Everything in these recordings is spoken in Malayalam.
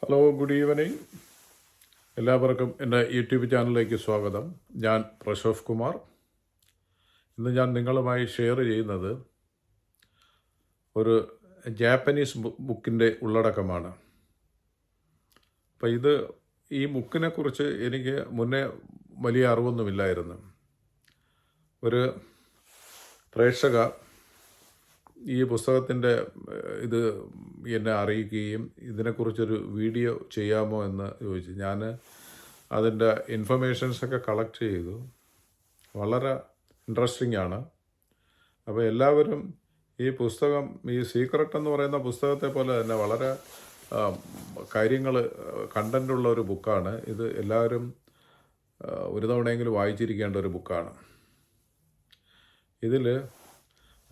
Hello, good evening. എല്ലാവർക്കും എൻ്റെ യൂട്യൂബ് ചാനലിലേക്ക് സ്വാഗതം. ഞാൻ പ്രശോഭ് കുമാർ. ഇന്ന് ഞാൻ നിങ്ങളുമായി ഷെയർ ചെയ്യുന്നത് ഒരു ജാപ്പനീസ് ബുക്കിൻ്റെ ഉള്ളടക്കമാണ്. അപ്പോൾ ഈ ബുക്കിനെക്കുറിച്ച് എനിക്ക് മുന്നേ വലിയ അറിവൊന്നുമില്ലായിരുന്നു. ഒരു പ്രേക്ഷക ഈ പുസ്തകത്തിൻ്റെ ഇത് എന്നെ അറിയിക്കുകയും ഇതിനെക്കുറിച്ചൊരു വീഡിയോ ചെയ്യാമോ എന്ന് ചോദിച്ചു. ഞാൻ അതിൻ്റെ ഇൻഫർമേഷൻസൊക്കെ കളക്ട് ചെയ്തു. വളരെ ഇൻട്രസ്റ്റിംഗ് ആണ്. അപ്പോൾ എല്ലാവരും ഈ പുസ്തകം, ഈ സീക്രട്ട് എന്ന് പറയുന്ന പുസ്തകത്തെ പോലെ തന്നെ വളരെ കാര്യങ്ങൾ കണ്ടൻ്റുള്ള ഒരു ബുക്കാണ്. ഇത് എല്ലാവരും ഒരു തവണയെങ്കിലും വായിച്ചിരിക്കേണ്ട ഒരു ബുക്കാണ്. ഇതിൽ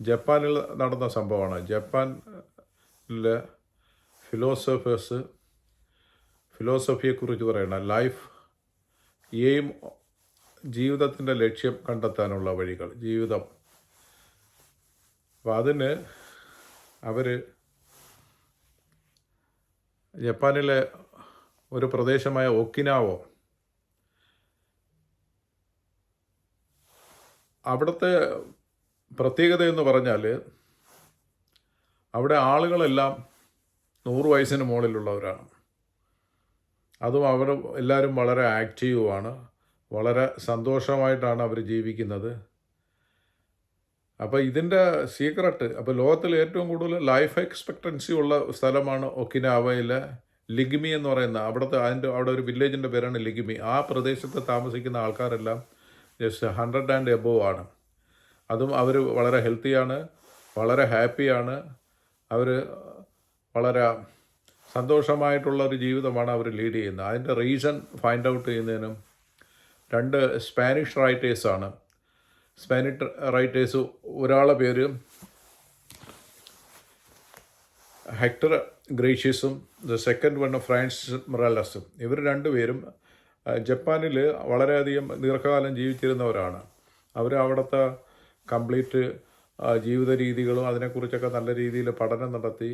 ജപ്പാനിൽ നടന്ന സംഭവമാണ്. ജപ്പാനിലെ ഫിലോസഫിയെക്കുറിച്ച് പറയണ ലൈഫ് എയിം, ജീവിതത്തിൻ്റെ ലക്ഷ്യം കണ്ടെത്താനുള്ള വഴികൾ, ജീവിതം. അപ്പോൾ അതിന് അവർ ജപ്പാനിലെ ഒരു പ്രദേശമായ ഒക്കിനാവോ, അവിടുത്തെ പ്രത്യേകത എന്ന് പറഞ്ഞാൽ അവിടെ ആളുകളെല്ലാം 100 വയസ്സിന് മുകളിലുള്ളവരാണ്. അതും അവർ എല്ലാവരും വളരെ ആക്റ്റീവുമാണ്, വളരെ സന്തോഷമായിട്ടാണ് അവർ ജീവിക്കുന്നത്. അപ്പോൾ ഇതിൻ്റെ സീക്രട്ട്, അപ്പോൾ ലോകത്തിൽ ഏറ്റവും കൂടുതൽ ലൈഫ് എക്സ്പെക്റ്റൻസി ഉള്ള സ്ഥലമാണ് ഒക്കിനാവയിലെ ലിഗിമി എന്ന് പറയുന്ന അവിടെ ഒരു വില്ലേജിൻ്റെ പേരാണ് ലിഗിമി. ആ പ്രദേശത്ത് താമസിക്കുന്ന ആൾക്കാരെല്ലാം ജസ്റ്റ് 100 ആൻഡ് എബോവ് ആണ്. അതും അവർ വളരെ ഹെൽത്തിയാണ്, വളരെ ഹാപ്പിയാണ്. അവർ വളരെ സന്തോഷമായിട്ടുള്ളൊരു ജീവിതമാണ് അവർ ലീഡ് ചെയ്യുന്നത്. അതിൻ്റെ റീസൺ ഫൈൻഡ് ഔട്ട് ചെയ്യുന്നതിനും 2 സ്പാനിഷ് റൈറ്റേഴ്സാണ്. സ്പാനിഷ് റൈറ്റേഴ്സ്, ഒരാളുടെ പേര് ഹെക്ടർ ഗ്രേഷ്യസും ദ സെക്കൻഡ് വൺ ഫ്രാൻസിസ് മൊറാലസും. ഇവർ രണ്ടുപേരും ജപ്പാനിൽ വളരെയധികം ദീർഘകാലം ജീവിച്ചിരുന്നവരാണ്. അവർ അവിടുത്തെ കംപ്ലീറ്റ് ജീവിത രീതികളും അതിനെക്കുറിച്ചൊക്കെ നല്ല രീതിയിൽ പഠനം നടത്തി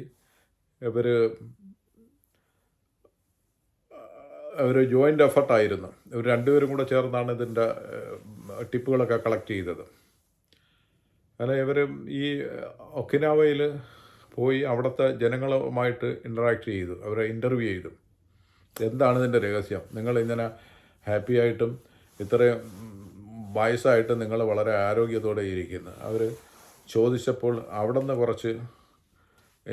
ഒരു ജോയിൻ്റ് എഫർട്ടായിരുന്നു. ഇവർ രണ്ടുപേരും കൂടെ ചേർന്നാണ് ഇതിൻ്റെ ടിപ്പുകളൊക്കെ കളക്ട് ചെയ്തത്. അങ്ങനെ ഇവർ ഈ ഒക്കിനാവയിൽ പോയി അവിടുത്തെ ജനങ്ങളുമായിട്ട് ഇൻറ്ററാക്ട് ചെയ്തു, അവരെ ഇൻ്റർവ്യൂ ചെയ്തു. എന്താണ് ഇതിൻ്റെ രഹസ്യം? നിങ്ങളിങ്ങനെ ഹാപ്പി ആയിട്ടും ഇത്രയും വയസ്സായിട്ട് നിങ്ങൾ വളരെ ആരോഗ്യത്തോടെ ഇരിക്കുന്നു. അവർ ചോദിച്ചപ്പോൾ അവിടെ നിന്ന് കുറച്ച്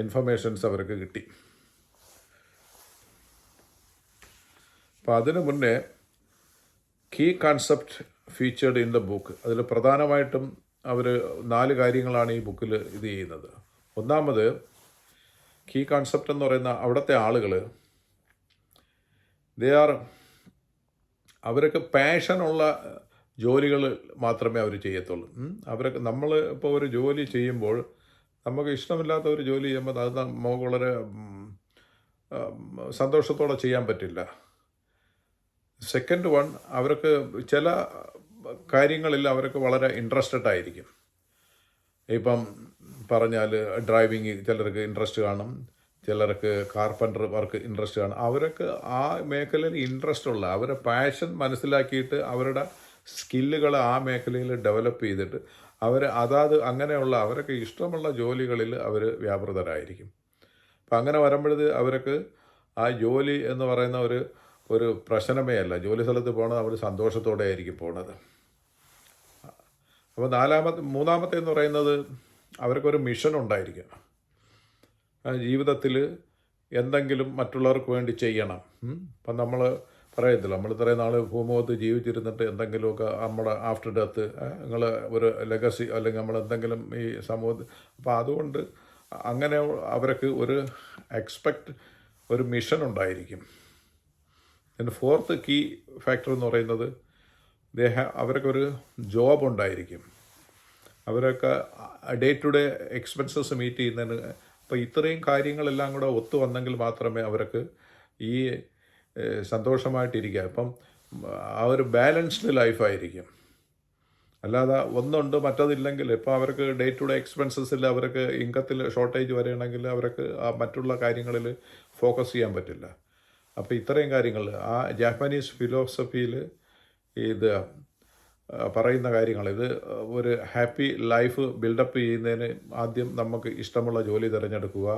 ഇൻഫർമേഷൻസ് അവർക്ക് കിട്ടി. അപ്പോൾ അതിനു മുന്നേ key concept featured in the book. അതിൽ പ്രധാനമായിട്ടും അവർ 4 കാര്യങ്ങളാണ് ഈ ബുക്കിൽ ഇത് ചെയ്യുന്നത്. ഒന്നാമത്, കീ കൺസെപ്റ്റ് എന്ന് പറയുന്ന അവിടുത്തെ ആളുകൾ അവർക്ക് പാഷനുള്ള ജോലികൾ മാത്രമേ അവർ ചെയ്യത്തുള്ളൂ. നമ്മൾ ഇപ്പോൾ ഒരു ജോലി ചെയ്യുമ്പോൾ നമുക്ക് ഇഷ്ടമില്ലാത്ത ഒരു ജോലി ചെയ്യുമ്പോൾ അത് നമുക്ക് വളരെ സന്തോഷത്തോടെ ചെയ്യാൻ പറ്റില്ല. സെക്കൻഡ് വൺ, അവർക്ക് ചില കാര്യങ്ങളിൽ അവർക്ക് വളരെ ഇൻട്രസ്റ്റഡ് ആയിരിക്കും. ഇപ്പം പറഞ്ഞാൽ ഡ്രൈവിങ് ചിലർക്ക് ഇൻട്രസ്റ്റ് കാണും, ചിലർക്ക് കാർപ്പൻറ്റർ വർക്ക് ഇൻട്രസ്റ്റ് കാണും. അവർക്ക് ആ മേഖലയിൽ ഇൻട്രസ്റ്റ് ഉള്ള, അവരുടെ പാഷൻ മനസ്സിലാക്കിയിട്ട് അവരുടെ സ്കില്ലുകൾ ആ മേഖലയിൽ ഡെവലപ്പ് ചെയ്തിട്ട് അങ്ങനെയുള്ള അവർക്ക് ഇഷ്ടമുള്ള ജോലികളിൽ അവർ വ്യാപൃതരായിരിക്കും. അപ്പം അങ്ങനെ വരുമ്പോഴത് അവർക്ക് ആ ജോലി എന്ന് പറയുന്ന ഒരു പ്രശ്നമേ അല്ല. ജോലി സ്ഥലത്ത് പോകണത് അവർ സന്തോഷത്തോടെ ആയിരിക്കും പോണത്. അപ്പോൾ മൂന്നാമത്തെ എന്ന് പറയുന്നത്, അവർക്കൊരു മിഷൻ ഉണ്ടായിരിക്കും. ജീവിതത്തിൽ എന്തെങ്കിലും മറ്റുള്ളവർക്ക് വേണ്ടി ചെയ്യണം. അപ്പം നമ്മൾ പറയത്തില്ല, നമ്മൾ ഇത്രയും നാൾ ഭൂമുഖത്ത് ജീവിച്ചിരുന്നിട്ട് എന്തെങ്കിലുമൊക്കെ നമ്മുടെ ആഫ്റ്റർ ഡെത്ത് നിങ്ങൾ ഒരു ലെഗസി അല്ലെങ്കിൽ നമ്മൾ എന്തെങ്കിലും ഈ സമൂഹത്തിൽ. അപ്പോൾ അതുകൊണ്ട് അങ്ങനെ അവർക്ക് ഒരു മിഷൻ ഉണ്ടായിരിക്കും. പിന്നെ ഫോർത്ത് കീ ഫാക്ടർ എന്ന് പറയുന്നത്, അവർക്കൊരു ജോബ് ഉണ്ടായിരിക്കും. അവരൊക്കെ day to day expenses meet ചെയ്യുന്നതിന്. അപ്പോൾ ഇത്രയും കാര്യങ്ങളെല്ലാം കൂടെ ഒത്തു വന്നെങ്കിൽ മാത്രമേ അവർക്ക് ഈ സന്തോഷമായിട്ടിരിക്കുക. അപ്പം ആ ഒരു ബാലൻസ്ഡ് ലൈഫായിരിക്കും. അല്ലാതെ ഒന്നുണ്ട് മറ്റതില്ലെങ്കിൽ, ഇപ്പോൾ അവർക്ക് ഡേ ടു ഡേ എക്സ്പെൻസസിൽ അവർക്ക് ഇൻകത്തിൽ ഷോർട്ടേജ് വരികയാണെങ്കിൽ അവർക്ക് ആ മറ്റുള്ള കാര്യങ്ങളിൽ ഫോക്കസ് ചെയ്യാൻ പറ്റില്ല. അപ്പോൾ ഇത്രയും കാര്യങ്ങൾ ആ ജാപ്പനീസ് ഫിലോസഫിയിൽ ഇത് പറയുന്ന കാര്യങ്ങൾ, ഇത് ഒരു ഹാപ്പി ലൈഫ് ബിൽഡപ്പ് ചെയ്യുന്നതിന് ആദ്യം നമുക്ക് ഇഷ്ടമുള്ള ജോലി തിരഞ്ഞെടുക്കുക.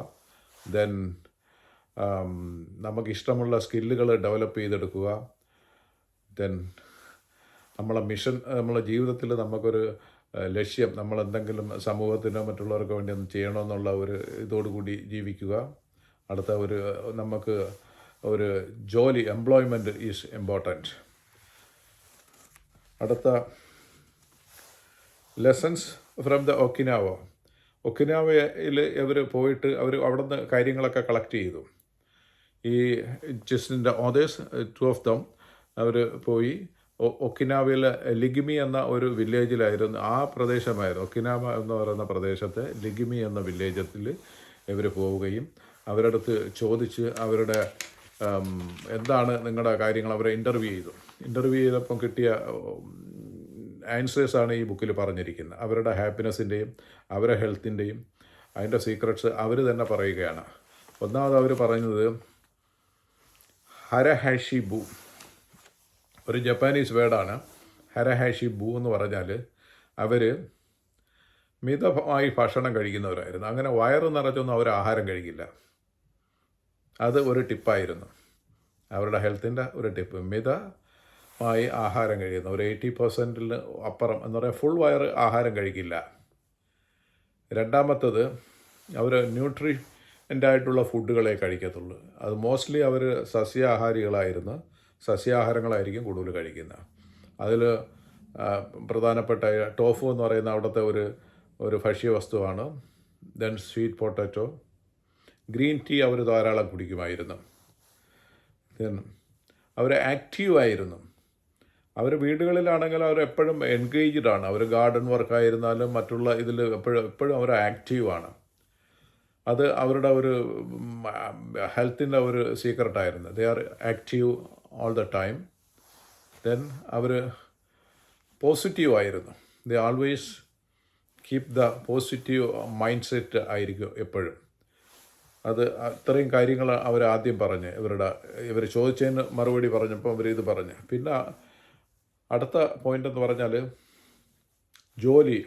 ദെൻ നമുക്ക് ഇഷ്ടമുള്ള സ്കില്ലുകൾ ഡെവലപ്പ് ചെയ്തെടുക്കുക. ദെൻ നമ്മളെ മിഷൻ, നമ്മളെ ജീവിതത്തിൽ നമുക്കൊരു ലക്ഷ്യം, നമ്മളെന്തെങ്കിലും സമൂഹത്തിനോ മറ്റുള്ളവർക്ക് വേണ്ടി ഒന്ന് ചെയ്യണമെന്നുള്ള ഒരു ഇതോടുകൂടി ജീവിക്കുക. അടുത്ത നമുക്ക് ഒരു ജോലി, എംപ്ലോയ്മെൻറ്റ് ഈസ് ഇമ്പോർട്ടൻറ്റ്. അടുത്ത ലെസൺസ് ഫ്രം ദ ഒക്കിനാവയിൽ ഇവർ പോയിട്ട് അവിടെ നിന്ന് കാര്യങ്ങളൊക്കെ കളക്ട് ചെയ്തു. ഈ ജസ്റ്റിൻ്റെ ഓതേഴ്സ് 2 of them അവർ പോയി ഒക്കിനാവയിലെ ലിഗിമി എന്ന ഒരു വില്ലേജിലായിരുന്നു, ആ പ്രദേശമായിരുന്നു ഒക്കിനാവ എന്ന് പറയുന്ന പ്രദേശത്തെ ലിഗിമി എന്ന വില്ലേജത്തിൽ ഇവർ പോവുകയും അവരുടെ അടുത്ത് ചോദിച്ച് അവരുടെ എന്താണ് നിങ്ങളുടെ കാര്യങ്ങൾ അവരെ ഇൻ്റർവ്യൂ ചെയ്തപ്പം കിട്ടിയ ആൻസേഴ്സാണ് ഈ ബുക്കിൽ പറഞ്ഞിരിക്കുന്നത്. അവരുടെ ഹാപ്പിനെസ്സിൻ്റെയും അവരുടെ ഹെൽത്തിൻ്റെയും അതിൻ്റെ സീക്രട്സ് അവർ തന്നെ പറയുകയാണ്. ഒന്നാമത് അവർ പറയുന്നത് ഹരഹാഷി ബു, ഒരു ജപ്പാനീസ് വേർഡാണ്. ഹരഹാഷി ബു എന്ന് പറഞ്ഞാൽ അവർ മിതമായി ഭക്ഷണം കഴിക്കുന്നവരായിരുന്നു. അങ്ങനെ വയറ് നിറച്ചൊന്നും അവർ ആഹാരം കഴിക്കില്ല. അത് ഒരു ടിപ്പായിരുന്നു, അവരുടെ ഹെൽത്തിൻ്റെ ഒരു ടിപ്പ്. മിതമായി ആഹാരം കഴിക്കുന്ന ഒരു 80% അപ്പുറം എന്ന് പറയാൻ ഫുൾ വയറ് ആഹാരം കഴിക്കില്ല. രണ്ടാമത്തത് അവർ ന്യൂട്രിയൻ്റായിട്ടുള്ള ഫുഡുകളെ കഴിക്കത്തുള്ളൂ. അത് മോസ്റ്റ്ലി അവർ സസ്യാഹാരങ്ങളായിരിക്കും കൂടുതൽ കഴിക്കുന്നത്. അതിൽ പ്രധാനപ്പെട്ട ടോഫു എന്ന് പറയുന്ന അവിടുത്തെ ഒരു ഭക്ഷ്യവസ്തുവാണ്. Then sweet potato, green tea അവർ ധാരാളം കുടിക്കുമായിരുന്നു. ദെൻ അവർ ആക്റ്റീവായിരുന്നു. അവർ വീടുകളിലാണെങ്കിൽ അവരെപ്പോഴും എൻഗേജ്ഡ് ആണ്. അവർ ഗാർഡൻ വർക്കായിരുന്നാലും മറ്റുള്ള ഇതിൽ എപ്പോഴും അവർ ആക്റ്റീവാണ്. അത് അവരുടെ ഒരു ഹെൽത്തിൻ്റെ ഒരു സീക്രട്ടായിരുന്നു. They are active all the time. Then അവർ പോസിറ്റീവായിരുന്നു. They always keep the positive mindset ആയിരിക്കും എപ്പോഴും. അത് അത്രയും കാര്യങ്ങൾ അവർ ആദ്യം പറഞ്ഞ് ഇവർ ചോദിച്ചതിന് മറുപടി പറഞ്ഞപ്പോൾ അവരിത് പറഞ്ഞ്. പിന്നെ അടുത്ത പോയിൻ്റ് എന്ന് പറഞ്ഞാൽ ജോലി.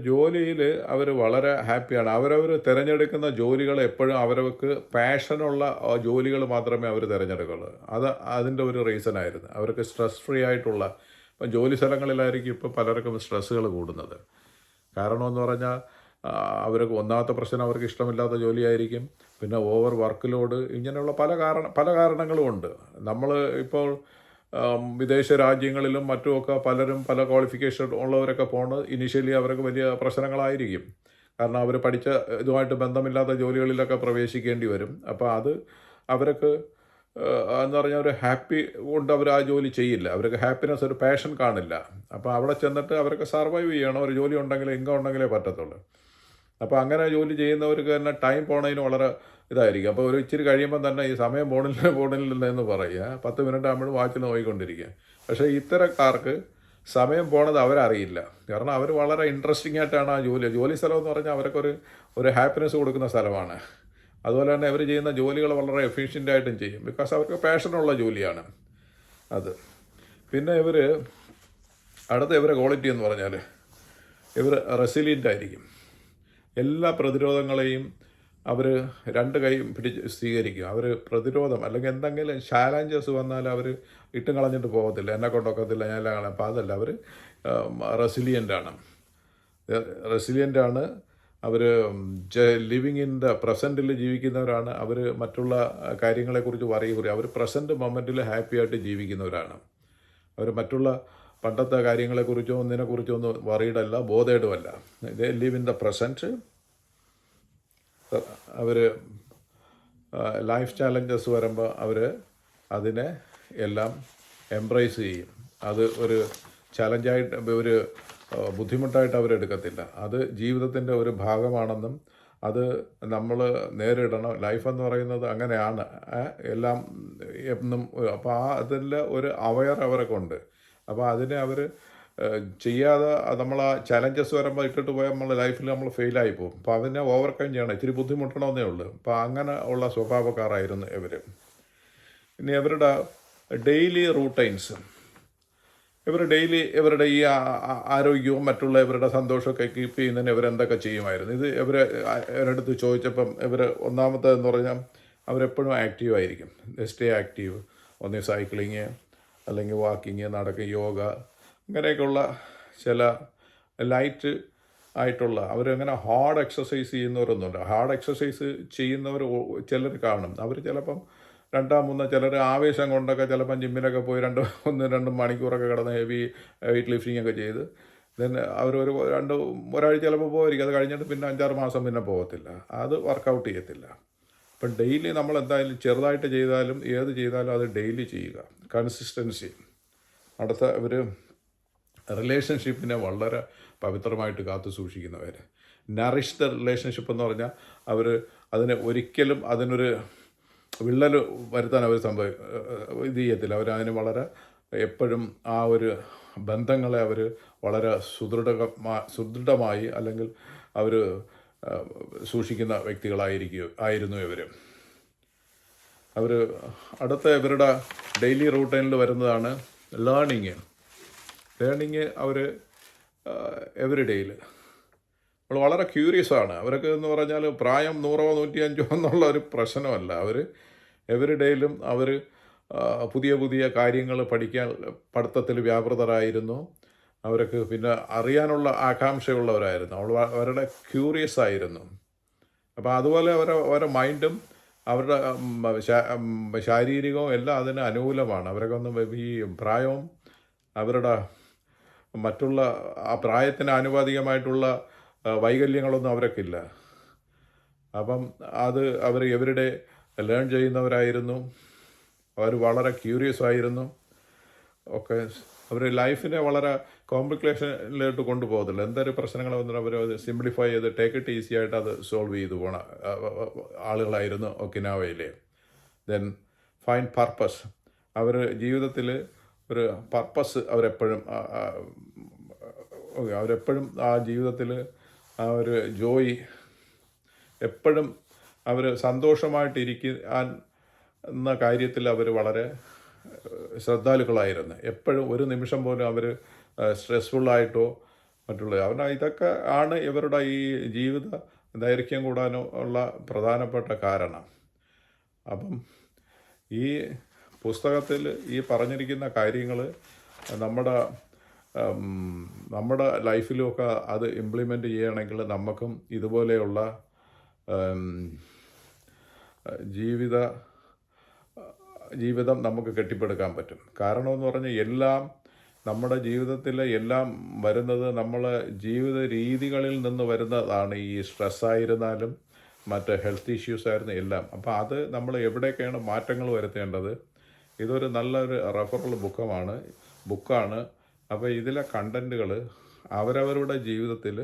ജോലിയിൽ അവർ വളരെ ഹാപ്പിയാണ്. അവരവർ തിരഞ്ഞെടുക്കുന്ന ജോലികൾ എപ്പോഴും അവർക്ക് പാഷനുള്ള ജോലികൾ മാത്രമേ അവർ തിരഞ്ഞെടുക്കുള്ളൂ. അതിൻ്റെ ഒരു റീസണായിരുന്നു. അവർക്ക് സ്ട്രെസ് ഫ്രീ ആയിട്ടുള്ള, ഇപ്പം ജോലി സ്ഥലങ്ങളിലായിരിക്കും ഇപ്പോൾ പലർക്കും സ്ട്രെസ്സുകൾ കൂടുന്നത്. കാരണമെന്ന് പറഞ്ഞാൽ അവർക്ക് ഒന്നാമത്തെ പ്രശ്നം അവർക്ക് ഇഷ്ടമില്ലാത്ത ജോലിയായിരിക്കും. പിന്നെ ഓവർ വർക്ക് ലോഡ്, ഇങ്ങനെയുള്ള പല കാരണങ്ങളും ഉണ്ട്. നമ്മൾ ഇപ്പോൾ വിദേശ രാജ്യങ്ങളിലും മറ്റുമൊക്കെ പലരും പല ക്വാളിഫിക്കേഷൻ ഉള്ളവരൊക്കെ പോകുന്നത് ഇനീഷ്യലി അവർക്ക് വലിയ പ്രശ്നങ്ങളായിരിക്കും. കാരണം അവർ പഠിച്ച ഇതുമായിട്ട് ബന്ധമില്ലാത്ത ജോലികളിലൊക്കെ പ്രവേശിക്കേണ്ടി വരും. അപ്പോൾ അത് അവർക്ക് എന്ന് പറഞ്ഞാൽ ഒരു ഹാപ്പി കൊണ്ട് അവർ ആ ജോലി ചെയ്യില്ല. അവർക്ക് ഹാപ്പിനെസ്, ഒരു പാഷൻ കാണില്ല. അപ്പോൾ അവിടെ ചെന്നിട്ട് അവർക്ക് സർവൈവ് ചെയ്യണം. ഒരു ജോലി ഉണ്ടെങ്കിൽ, ഇൻകം ഉണ്ടെങ്കിലേ പറ്റത്തുള്ളൂ. അപ്പോൾ അങ്ങനെ ജോലി ചെയ്യുന്നവർക്ക് തന്നെ ടൈം പോണതിന് വളരെ ഇതായിരിക്കും. അപ്പോൾ ഒരു ഇച്ചിരി കഴിയുമ്പം തന്നെ ഈ സമയം പോണില്ല എന്ന് പറയുക. 10 മിനിറ്റ് ആകുമ്പോഴും വാച്ചിൽ നോക്കിക്കൊണ്ടിരിക്കുക. പക്ഷേ ഇത്തരക്കാർക്ക് സമയം പോണത് അവരറിയില്ല. കാരണം അവർ വളരെ ഇൻട്രസ്റ്റിംഗ് ആയിട്ടാണ് ആ ജോലി സ്ഥലം എന്ന് പറഞ്ഞാൽ അവർക്കൊരു ഹാപ്പിനെസ് കൊടുക്കുന്ന സ്ഥലമാണ്. അതുപോലെ തന്നെ അവർ ചെയ്യുന്ന ജോലികൾ വളരെ എഫിഷ്യൻ്റായിട്ടും ചെയ്യും. ബിക്കോസ് അവർക്ക് പാഷനുള്ള ജോലിയാണ് അത്. പിന്നെ ഇവരെ ക്വാളിറ്റി എന്ന് പറഞ്ഞാൽ ഇവർ റെസിലിയൻ്റ് ആയിരിക്കും. എല്ലാ പ്രതിരോധങ്ങളെയും അവർ 2 കൈയും പിടിച്ച് സ്വീകരിക്കും. അവർ പ്രതിരോധം അല്ലെങ്കിൽ എന്തെങ്കിലും ചാലഞ്ചസ് വന്നാൽ അവർ ഇട്ടും കളഞ്ഞിട്ട് പോകത്തില്ല. എന്നെ കൊണ്ടൊക്കത്തില്ല, ഞാൻ എല്ലാം കളയാം. അപ്പോൾ അതല്ല, അവർ റെസിലിയൻ്റാണ്. അവർ ലിവിങ് ഇൻ ദ പ്രസൻറ്റിൽ ജീവിക്കുന്നവരാണ്. അവർ മറ്റുള്ള കാര്യങ്ങളെക്കുറിച്ച് പറയുക, അവർ പ്രസൻറ്റ് മൊമെൻറ്റിൽ ഹാപ്പി ആയിട്ട് ജീവിക്കുന്നവരാണ്. അവർ മറ്റുള്ള പണ്ടത്തെ കാര്യങ്ങളെക്കുറിച്ചോ ഒന്നിനെക്കുറിച്ചോ ഒന്നും വറീഡല്ല, ബോധേഡുമല്ല. They live in the present. അവർ ലൈഫ് ചാലഞ്ചസ് വരുമ്പോൾ അവർ അതിനെ എല്ലാം എംബ്രേസ് ചെയ്യും. അത് ഒരു ചലഞ്ചായിട്ട്, ഒരു ബുദ്ധിമുട്ടായിട്ട് അവരെടുക്കത്തില്ല. അത് ജീവിതത്തിൻ്റെ ഒരു ഭാഗമാണെന്നും അത് നമ്മൾ നേരിടണം. ലൈഫ് എന്ന് പറയുന്നത് അങ്ങനെയാണ് എല്ലാം എന്നും. അപ്പോൾ അതിൽ ഒരു അവയർ അവരൊക്കെ ഉണ്ട്. അപ്പോൾ അതിനെ അവർ ചെയ്യാതെ നമ്മൾ ആ ചലഞ്ചസ് വരുമ്പോൾ ഇട്ടിട്ട് പോയാൽ നമ്മളെ ലൈഫിൽ നമ്മൾ ഫെയിലായി പോകും. അപ്പോൾ അതിനെ ഓവർകം ചെയ്യണം, ഇച്ചിരി ബുദ്ധിമുട്ടണമെന്നേ ഉള്ളൂ. അപ്പോൾ അങ്ങനെ ഉള്ള സ്വഭാവക്കാരായിരുന്നു ഇവർ. ഇനി ഇവരുടെ ഡെയിലി റൂട്ടൈൻസ്, ഇവർ ഡെയിലി ഇവരുടെ ഈ ആരോഗ്യവും മറ്റുള്ള ഇവരുടെ സന്തോഷമൊക്കെ കീപ്പ് ചെയ്യുന്നതിന് ഇവരെന്തൊക്കെ ചെയ്യുമായിരുന്നു. ഇത് ഇവരടുത്ത് ചോദിച്ചപ്പം ഇവർ ഒന്നാമത്തേതെന്ന് പറഞ്ഞാൽ അവരെപ്പോഴും ആക്റ്റീവായിരിക്കും. സ്റ്റേ ആക്റ്റീവ്, ഒന്നേ സൈക്ലിങ് അല്ലെങ്കിൽ വാക്കിങ്, നടക്കുക, യോഗ, അങ്ങനെയൊക്കെയുള്ള ചില ലൈറ്റ് ആയിട്ടുള്ള, അവരങ്ങനെ ഹാർഡ് എക്സസൈസ് ചെയ്യുന്നവരൊന്നുമില്ല. ഹാർഡ് എക്സസൈസ് ചെയ്യുന്നവർ ചിലർ കാണും. അവർ ചിലപ്പം 2-3 ചിലർ ആവേശം കൊണ്ടൊക്കെ ചിലപ്പം ജിമ്മിലൊക്കെ പോയി 1-2 മണിക്കൂറൊക്കെ കിടന്ന് ഹെവി വെയിറ്റ് ലിഫ്റ്റിംഗ് ഒക്കെ ചെയ്ത് അവർ ഒരാഴ്ച ചിലപ്പോൾ പോയിരിക്കും. അത് കഴിഞ്ഞിട്ട് പിന്നെ 5-6 മാസം പിന്നെ പോകത്തില്ല. അത് വർക്കൗട്ട് ചെയ്യത്തില്ല. അപ്പം ഡെയിലി നമ്മൾ എന്തായാലും ചെറുതായിട്ട് ചെയ്താലും ഏത് ചെയ്താലും അത് ഡെയിലി ചെയ്യുക, കൺസിസ്റ്റൻസി. അടുത്ത ഇവർ റിലേഷൻഷിപ്പിനെ വളരെ പവിത്രമായിട്ട് കാത്തു സൂക്ഷിക്കുന്നവർ. നറിഷ് ദ റിലേഷൻഷിപ്പ് എന്ന് പറഞ്ഞാൽ അവർ അതിന് ഒരിക്കലും അതിനൊരു വിള്ളൽ വരുത്താൻ അവർ ഇത് ചെയ്യത്തില്ല. അവരതിന് വളരെ എപ്പോഴും ആ ഒരു ബന്ധങ്ങളെ അവർ വളരെ സുദൃഢമായി അല്ലെങ്കിൽ അവർ സൂക്ഷിക്കുന്ന ആയിരുന്നു ഇവർ. അടുത്ത ഇവരുടെ ഡെയിലി റൂട്ടീനിൽ വരുന്നതാണ് ലേണിങ്. അവർ എവറി ഡേയിൽ നമ്മൾ വളരെ ക്യൂരിയസാണ്. അവർക്ക് എന്ന് പറഞ്ഞാൽ പ്രായം 100 105 എന്നുള്ള ഒരു പ്രശ്നമല്ല. അവർ എവറി ഡേയിലും അവർ പുതിയ പുതിയ കാര്യങ്ങൾ പഠിക്കാൻ പഠിത്തത്തിൽ വ്യാപൃതരായിരുന്നു. അവർക്ക് പിന്നെ അറിയാനുള്ള ആകാംക്ഷയുള്ളവരായിരുന്നു. അവരുടെ ക്യൂരിയസ് ആയിരുന്നു. അപ്പോൾ അതുപോലെ അവരുടെ മൈൻഡും അവരുടെ ശാരീരികവും എല്ലാം അതിന് അനുകൂലമാണ്. അവരൊക്കെ ഈ പ്രായവും അവരുടെ മറ്റുള്ള ആ പ്രായത്തിന് ആനുപാതികമായിട്ടുള്ള വൈകല്യങ്ങളൊന്നും അവർക്കില്ല. അപ്പം അവർ എവരുടെ ലേൺ ചെയ്യുന്നവരായിരുന്നു. അവർ വളരെ ക്യൂരിയസ് ആയിരുന്നു. ഒക്കെ അവർ ലൈഫിനെ വളരെ കോംപ്ലിക്കേഷനിലോട്ട് കൊണ്ടുപോകത്തില്ല. എന്തൊരു പ്രശ്നങ്ങൾ വന്നാലും അവർ അത് സിംപ്ലിഫൈ ചെയ്ത് ടേക്ക് ഇറ്റ് ഈസി ആയിട്ട് അത് സോൾവ് ചെയ്തു പോണ ആളുകളായിരുന്നു ഒക്കിനാവയിലെ. Then find purpose. അവർ ജീവിതത്തിൽ ഒരു പർപ്പസ് അവരെപ്പോഴും ആ ജീവിതത്തിൽ ആ ഒരു ജോയ് എപ്പോഴും അവർ സന്തോഷമായിട്ടിരിക്കാൻ എന്ന കാര്യത്തിൽ അവർ വളരെ ശ്രദ്ധാലുക്കളായിരുന്നു. എപ്പോഴും ഒരു നിമിഷം പോലും അവർ സ്ട്രെസ്ഫുള്ളായിട്ടോ മറ്റുള്ള ഇതൊക്കെ ആണ് ഇവരുടെ ഈ ജീവിത ദൈർഘ്യം കൂടാനോ ഉള്ള പ്രധാനപ്പെട്ട കാരണം. അപ്പം ഈ പുസ്തകത്തിൽ ഈ പറഞ്ഞിരിക്കുന്ന കാര്യങ്ങൾ നമ്മുടെ ലൈഫിലുമൊക്കെ അത് ഇംപ്ലിമെൻ്റ് ചെയ്യണമെങ്കിൽ നമുക്കും ഇതുപോലെയുള്ള ജീവിതം നമുക്ക് കെട്ടിപ്പടുക്കാൻ പറ്റും. കാരണമെന്ന് പറഞ്ഞാൽ നമ്മുടെ ജീവിതത്തിൽ എല്ലാം വരുന്നത് നമ്മളെ ജീവിത രീതികളിൽ നിന്ന് വരുന്നതാണ്. ഈ സ്ട്രെസ്സായിരുന്നാലും മറ്റ് ഹെൽത്ത് ഇഷ്യൂസ് ആയിരുന്നു എല്ലാം. അപ്പോൾ അത് നമ്മൾ എവിടെയൊക്കെയാണ് മാറ്റങ്ങൾ വരുത്തേണ്ടത്. ഇതൊരു നല്ലൊരു റെഫറൽ ബുക്കാണ്. അപ്പോൾ ഇതിലെ കണ്ടൻറ്റുകൾ അവരവരുടെ ജീവിതത്തിൽ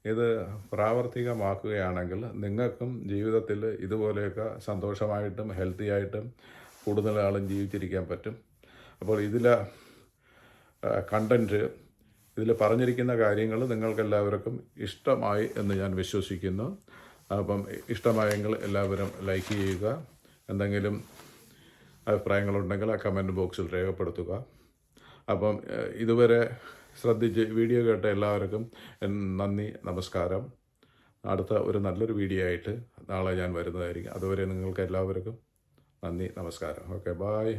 ഇത് പ്രാവർത്തികമാക്കുകയാണെങ്കിൽ നിങ്ങൾക്കും ജീവിതത്തിൽ ഇതുപോലെയൊക്കെ സന്തോഷമായിട്ടും ഹെൽത്തി ആയിട്ടും കൂടുതൽ ആളും ജീവിച്ചിരിക്കാൻ പറ്റും. അപ്പോൾ ഇതിലെ കണ്ടൻറ്റ്, ഇതിൽ പറഞ്ഞിരിക്കുന്ന കാര്യങ്ങൾ നിങ്ങൾക്കെല്ലാവർക്കും ഇഷ്ടമായി എന്ന് ഞാൻ വിശ്വസിക്കുന്നു. അപ്പം ഇഷ്ടമായെങ്കിൽ എല്ലാവരും ലൈക്ക് ചെയ്യുക. എന്തെങ്കിലും അഭിപ്രായങ്ങളുണ്ടെങ്കിൽ ആ കമൻറ്റ് ബോക്സിൽ രേഖപ്പെടുത്തുക. അപ്പം ഇതുവരെ ശ്രദ്ധിച്ച് വീഡിയോ കേട്ട എല്ലാവർക്കും നന്ദി, നമസ്കാരം. അടുത്ത ഒരു നല്ലൊരു വീഡിയോ ആയിട്ട് നാളെ ഞാൻ വരുന്നതായിരിക്കും. അതുവരെ നിങ്ങൾക്ക് എല്ലാവർക്കും നന്ദി, നമസ്കാരം. Okay, bye.